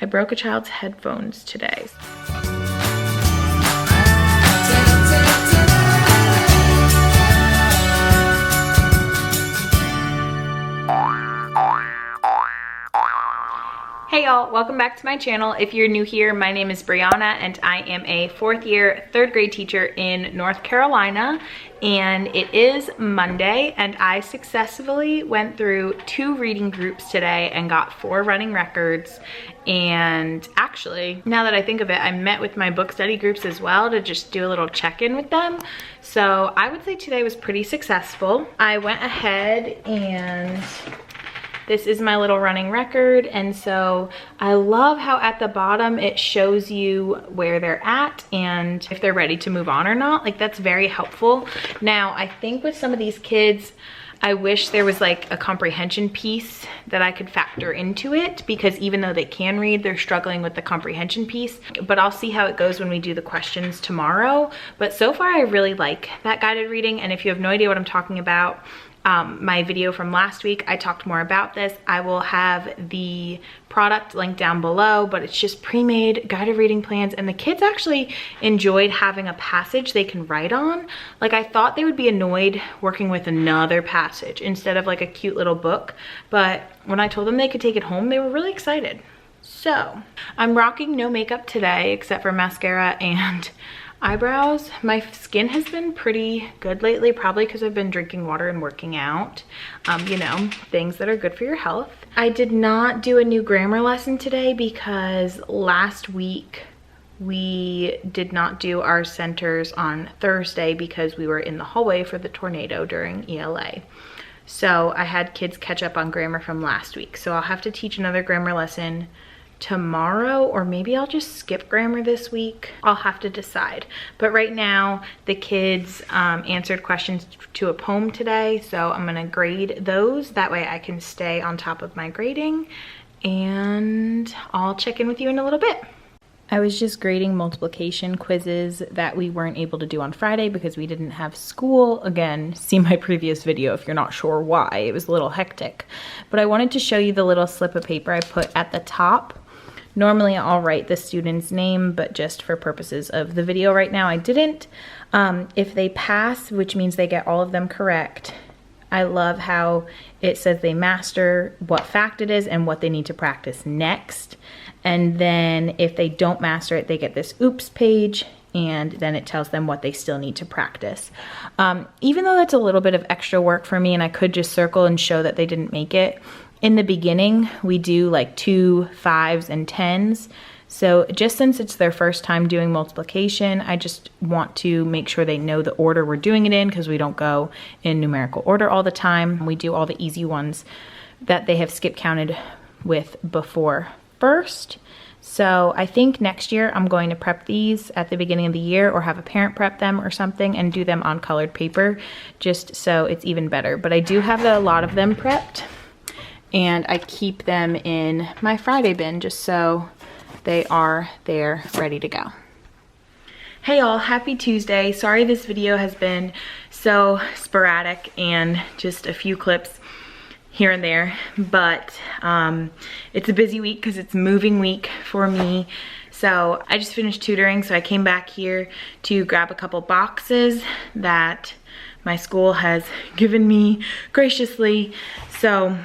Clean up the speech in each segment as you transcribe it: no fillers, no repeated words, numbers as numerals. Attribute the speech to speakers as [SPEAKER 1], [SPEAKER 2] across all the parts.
[SPEAKER 1] I broke a child's headphones today. Hey y'all, welcome back to my channel. If you're new here, my name is Brianna and I am a 4th year, 3rd grade teacher in North Carolina. And it is Monday and I successfully went through 2 reading groups today and got 4 running records. And actually, now that I think of it, I met with my book study groups as well to just do a little check-in with them. So I would say today was pretty successful. I went ahead and this is my little running record, and so I love how at the bottom it shows you where they're at and if they're ready to move on or not. Like, that's very helpful. Now, I think with some of these kids, I wish there was like a comprehension piece that I could factor into it, because even though they can read, they're struggling with the comprehension piece. But I'll see how it goes when we do the questions tomorrow. But so far, I really like that guided reading, and if you have no idea what I'm talking about, my video from last week, I talked more about this. I will have the product linked down below, but it's just pre-made guided reading plans, and the kids actually enjoyed having a passage they can write on. Like, I thought they would be annoyed working with another passage instead of like a cute little book, but when I told them they could take it home, they were really excited. So I'm rocking no makeup today except for mascara and eyebrows. My skin has been pretty good lately, probably because I've been drinking water and working out. You know, things that are good for your health. I did not do a new grammar lesson today because last week we did not do our centers on Thursday because we were in the hallway for the tornado during ELA. So I had kids catch up on grammar from last week. So I'll have to teach another grammar lesson tomorrow, or maybe I'll just skip grammar this week. I'll have to decide. But right now the kids answered questions to a poem today, so I'm gonna grade those. That way I can stay on top of my grading, and I'll check in with you in a little bit. I was just grading multiplication quizzes that we weren't able to do on Friday because we didn't have school. Again, see my previous video if you're not sure why. It was a little hectic. But I wanted to show you the little slip of paper I put at the top. Normally I'll write the student's name, but just for purposes of the video right now, I didn't. If they pass, which means they get all of them correct, I love how it says they master what fact it is and what they need to practice next. And then if they don't master it, they get this oops page, and then it tells them what they still need to practice. Even though that's a little bit of extra work for me and I could just circle and show that they didn't make it, in the beginning, we do like 2, 5s, and 10s. So just since it's their first time doing multiplication, I just want to make sure they know the order we're doing it in, because we don't go in numerical order all the time. We do all the easy ones that they have skip counted with before first. So I think next year I'm going to prep these at the beginning of the year, or have a parent prep them or something and do them on colored paper, just so it's even better. But I do have a lot of them prepped, and I keep them in my Friday bin just so they are there ready to go. Hey y'all, happy Tuesday. Sorry this video has been so sporadic and just a few clips here and there, but it's a busy week because it's moving week for me. So I just finished tutoring, so I came back here to grab a couple boxes that my school has given me graciously. So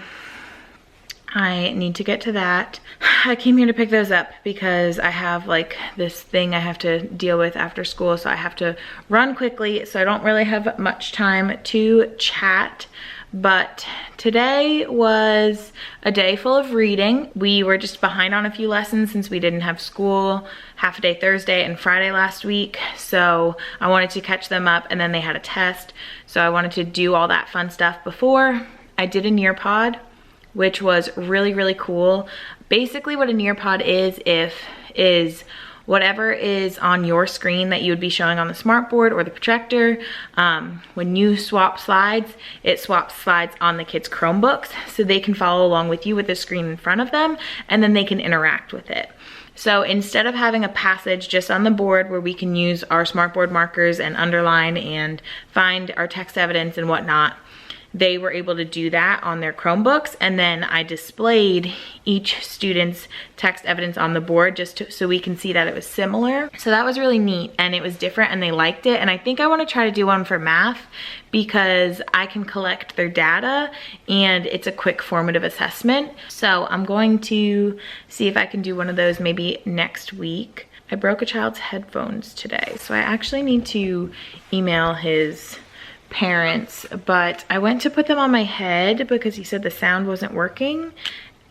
[SPEAKER 1] I need to get to that. I came here to pick those up because I have like this thing I have to deal with after school, so I have to run quickly, so I don't really have much time to chat. But today was a day full of reading. We were just behind on a few lessons since we didn't have school half a day Thursday and Friday last week. So I wanted to catch them up, and then they had a test. So I wanted to do all that fun stuff before. I did a Nearpod, which was really, really cool. Basically what a Nearpod is whatever is on your screen that you would be showing on the smartboard or the projector. When you swap slides, it swaps slides on the kids' Chromebooks, so they can follow along with you with the screen in front of them, and then they can interact with it. So instead of having a passage just on the board where we can use our smartboard markers and underline and find our text evidence and whatnot, they were able to do that on their Chromebooks, and then I displayed each student's text evidence on the board so we can see that it was similar. So that was really neat, and it was different, and they liked it. And I think I want to try to do one for math because I can collect their data and it's a quick formative assessment. So I'm going to see if I can do one of those maybe next week. I broke a child's headphones today, so I actually need to email his parents, but I went to put them on my head because he said the sound wasn't working,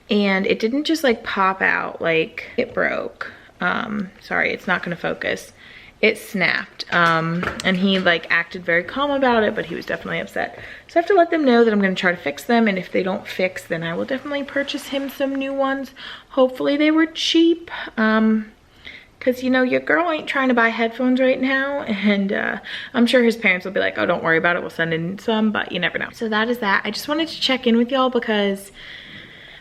[SPEAKER 1] and it didn't just like pop out, like it broke. Sorry, it's not gonna focus. It snapped, and he like acted very calm about it, but he was definitely upset. So I have to let them know that I'm gonna try to fix them, and if they don't fix, then I will definitely purchase him some new ones. Hopefully they were cheap, because you know, your girl ain't trying to buy headphones right now, and I'm sure his parents will be like, oh, don't worry about it, we'll send in some, but you never know. So that is that. I just wanted to check in with y'all because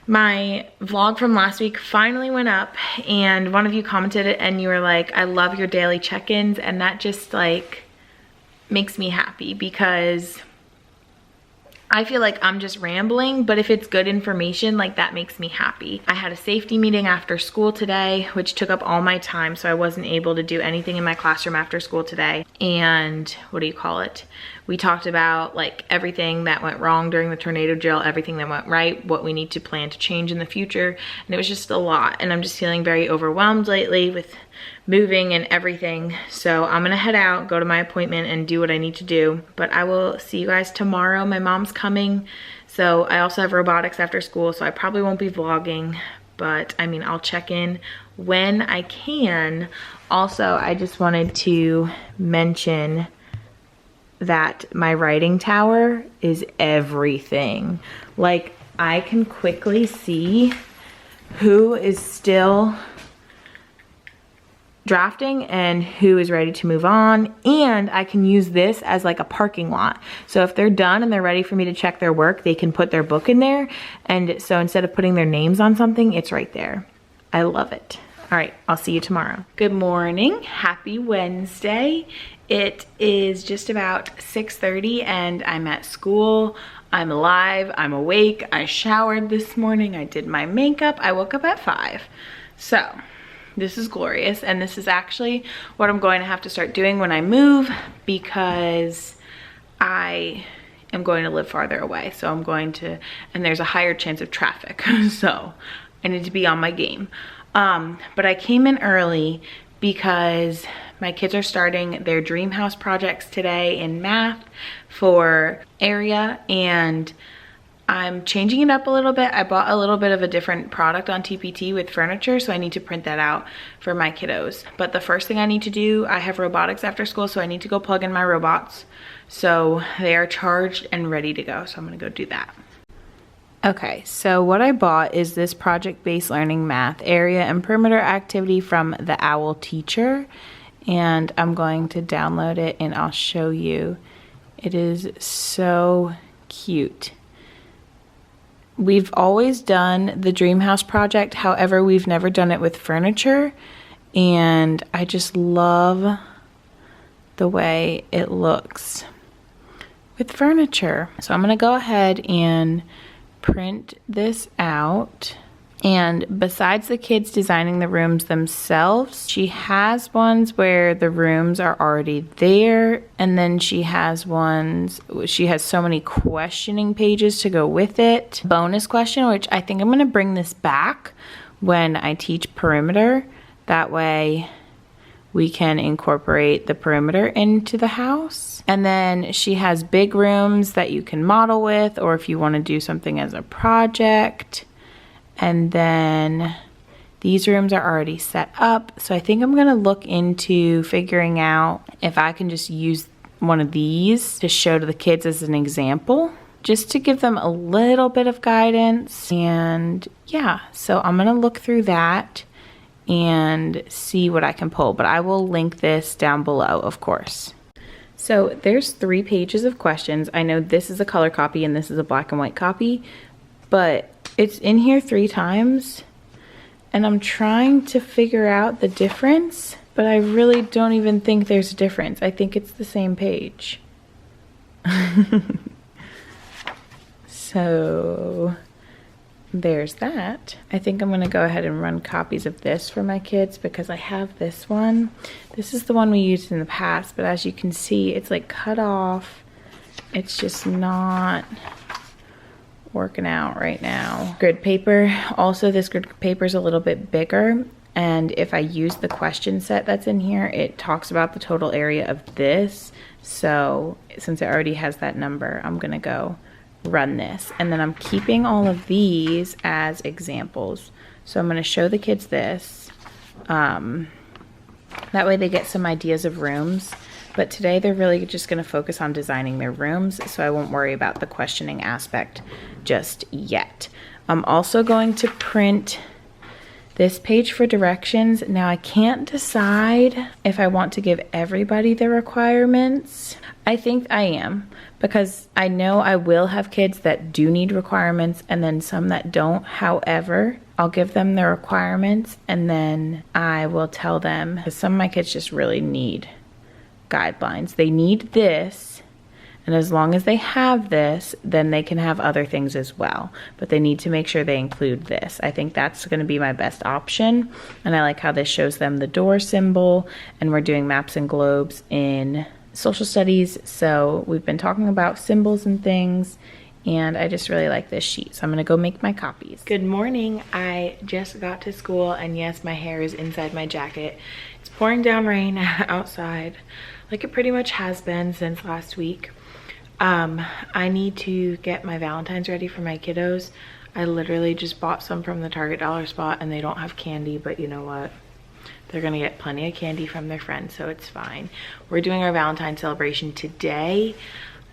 [SPEAKER 1] my vlog from last week finally went up, and one of you commented it and you were like, I love your daily check-ins, and that just like makes me happy because I feel like I'm just rambling, but if it's good information, like that makes me happy. I had a safety meeting after school today, which took up all my time, so I wasn't able to do anything in my classroom after school today. And what do you call it? We talked about like everything that went wrong during the tornado drill, everything that went right, what we need to plan to change in the future. And it was just a lot, and I'm just feeling very overwhelmed lately with moving and everything. So I'm gonna head out, go to my appointment, and do what I need to do. But I will see you guys tomorrow. My mom's coming, so I also have robotics after school, so I probably won't be vlogging, but I mean, I'll check in when I can. Also, I just wanted to mention that my writing tower is everything. Like, I can quickly see who is still drafting and who is ready to move on, and I can use this as like a parking lot. So if they're done and they're ready for me to check their work, they can put their book in there, and so instead of putting their names on something, it's right there. I love it. All right, I'll see you tomorrow. Good morning, happy Wednesday. It is just about 6:30 and I'm at school. I'm alive, I'm awake, I showered this morning, I did my makeup, I woke up at 5. So this is glorious, and this is actually what I'm going to have to start doing when I move because I am going to live farther away. So I'm going to, and there's a higher chance of traffic. So I need to be on my game. But I came in early because my kids are starting their dream house projects today in math for area, and I'm changing it up a little bit. I bought a little bit of a different product on TPT with furniture, so I need to print that out for my kiddos. But the first thing I need to do, I have robotics after school, so I need to go plug in my robots. So they are charged and ready to go, so I'm gonna go do that. Okay, so what I bought is this project-based learning math area and perimeter activity from the OWL teacher, and I'm going to download it and I'll show you. It is so cute. We've always done the dream house project, however, we've never done it with furniture, and I just love the way it looks with furniture. So I'm gonna go ahead and print this out. And besides the kids designing the rooms themselves, she has ones where the rooms are already there, and then she has ones, she has so many questioning pages to go with it. Bonus question, which I think I'm gonna bring this back when I teach perimeter. That way we can incorporate the perimeter into the house. And then she has big rooms that you can model with, or if you want to do something as a project. And then these rooms are already set up. So I think I'm gonna look into figuring out if I can just use one of these to show to the kids as an example, just to give them a little bit of guidance. And yeah, so I'm gonna look through that and see what I can pull, but I will link this down below, of course. So there's 3 pages of questions. I know this is a color copy and this is a black and white copy, but it's in here 3 times, and I'm trying to figure out the difference, but I really don't even think there's a difference. I think it's the same page. So there's that. I think I'm gonna go ahead and run copies of this for my kids because I have this one. This is the one we used in the past, but as you can see, it's like cut off. It's just not working out right now. Grid paper. Also, this grid paper is a little bit bigger, and if I use the question set that's in here, it talks about the total area of this. So since it already has that number, I'm gonna go run this, and then I'm keeping all of these as examples. So I'm gonna show the kids this. That way they get some ideas of rooms. But today they're really just gonna focus on designing their rooms, so I won't worry about the questioning aspect just yet. I'm also going to print this page for directions. Now I can't decide if I want to give everybody the requirements. I think I am, because I know I will have kids that do need requirements and then some that don't. However, I'll give them the requirements and then I will tell them, because some of my kids just really need guidelines. They need this, and as long as they have this, then they can have other things as well, but they need to make sure they include this. I think that's going to be my best option, and I like how this shows them the door symbol, and we're doing maps and globes in social studies, so we've been talking about symbols and things, and I just really like this sheet, so I'm gonna go make my copies. Good morning. I just got to school, and yes, my hair is inside my jacket. It's pouring down rain outside, like it pretty much has been since last week. I need to get my Valentines ready for my kiddos. I literally just bought some from the Target dollar spot, and they don't have candy, but you know what? They're gonna get plenty of candy from their friends, so it's fine. We're doing our Valentine celebration today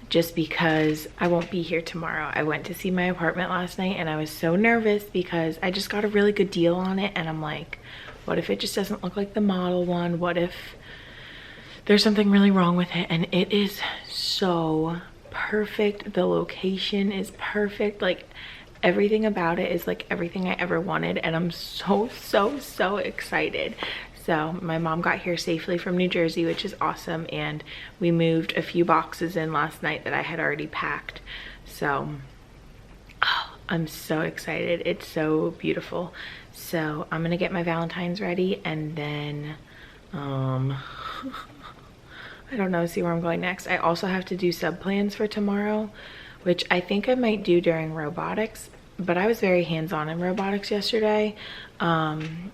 [SPEAKER 1] just because I won't be here tomorrow. I went to see my apartment last night and I was so nervous because I just got a really good deal on it, and I'm like, what if it just doesn't look like the model one? What if there's something really wrong with it? And it is so perfect. The location is perfect. Like everything about it is like everything I ever wanted, and I'm so excited. So my mom got here safely from New Jersey, which is awesome, and we moved a few boxes in last night that I had already packed. So I'm so excited. It's so beautiful. So I'm gonna get my Valentines ready, and then I don't know, see where I'm going next. I also have to do sub plans for tomorrow, which I think I might do during robotics, but I was very hands-on in robotics yesterday, and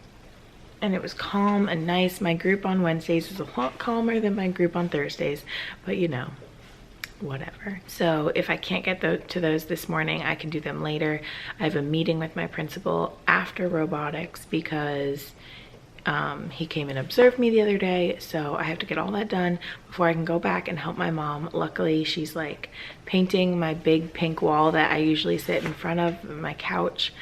[SPEAKER 1] it was calm and nice. My group on Wednesdays is a lot calmer than my group on Thursdays, but you know, whatever. So if I can't get to those this morning, I can do them later. I have a meeting with my principal after robotics because he came and observed me the other day, so I have to get all that done before I can go back and help my mom. Luckily, she's like painting my big pink wall that I usually sit in front of, my couch.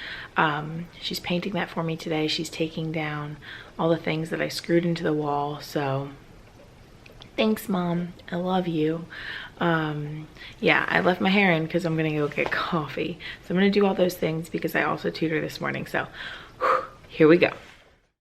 [SPEAKER 1] She's painting that for me today. She's taking down all the things that I screwed into the wall, so thanks, Mom. I love you. Yeah, I left my hair in because I'm gonna go get coffee. So I'm gonna do all those things because I also tutor this morning, so here we go.